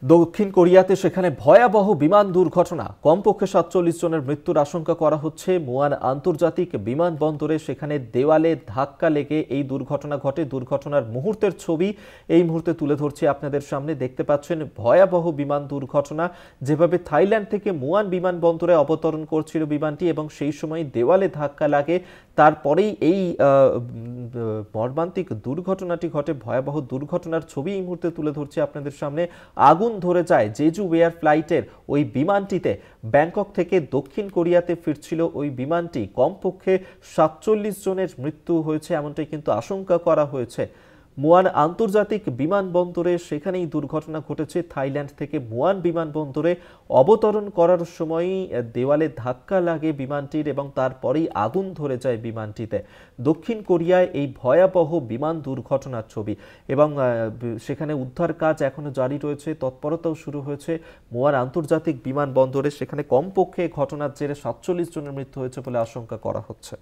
দক্ষিণ কোরিয়াতে সেখানে ভয়াবহ বিমান দুর্ঘটনা, কমপক্ষে ৪৭ জনের মৃত্যুর আশঙ্কা করা হচ্ছে। মুয়ান আন্তর্জাতিক বিমানবন্দরে সেখানে দেওয়ালে ধাক্কা লেগে এই দুর্ঘটনা ঘটে। দুর্ঘটনার মুহূর্তের ছবি এই মুহূর্তে তুলে ধরছি আপনাদের সামনে। দেখতে পাচ্ছেন ভয়াবহ বিমান দুর্ঘটনা, যেভাবে থাইল্যান্ড থেকে মুয়ান বিমানবন্দরে অবতরণ করছিল বিমানটি এবং সেই সময় দেওয়ালে ধাক্কা লাগে। তারপরেই এই মর্মান্তিক দুর্ঘটনাটি ঘটে। ভয়াবহ দুর্ঘটনার ছবি এই মুহূর্তে তুলে ধরছি আপনাদের সামনে। আগুন ধরে যায় জেজু এয়ার ফ্লাইটের ওই বিমানটিতে। ব্যাংকক থেকে দক্ষিণ কোরিয়াতে ফিরছিল ওই বিমানটি। কমপক্ষে ৪৭ জনের মৃত্যু হয়েছে এমনটাই কিন্তু আশঙ্কা করা হয়েছে। মুয়ান আন্তর্জাতিক বিমানবন্দরে সেখানেই দুর্ঘটনা ঘটেছে। থাইল্যান্ড থেকে মুয়ান বিমানবন্দরে অবতরণ করার সময়ই দেওয়ালে ধাক্কা লাগে বিমানটির এবং তারপরেই আগুন ধরে যায় বিমানটিতে। দক্ষিণ কোরিয়ায় এই ভয়াবহ বিমান দুর্ঘটনার ছবি এবং সেখানে উদ্ধার কাজ এখনো জারি রয়েছে, তৎপরতাও শুরু হয়েছে মুয়ান আন্তর্জাতিক বিমানবন্দরে। সেখানে কমপক্ষে ঘটনার জেরে ৪৭ জনের মৃত্যু হয়েছে বলে আশঙ্কা করা হচ্ছে।